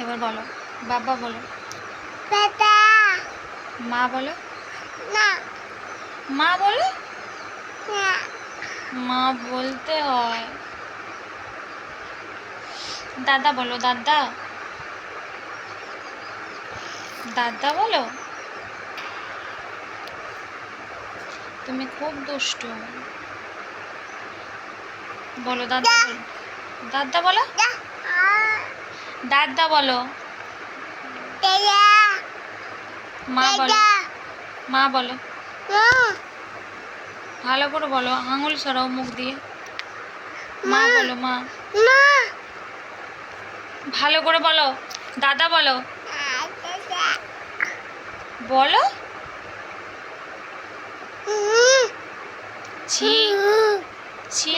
এবার বলো বাবা বলো, মা বলো, মা বলো, মা বলতে হয়। দাদা বলো, দাদা, দাদা বলো। তুমি খুব দুষ্টু। বলো দাদা বলো, দাদা বলো, দাদা বলো। মা বলো, মা বলো, ভালো করে বলো, আঙুল সরাও মুখ দিয়ে। মা বলো, মা, ভালো করে বলো। দাদা বলো, বলো। ছি ছি।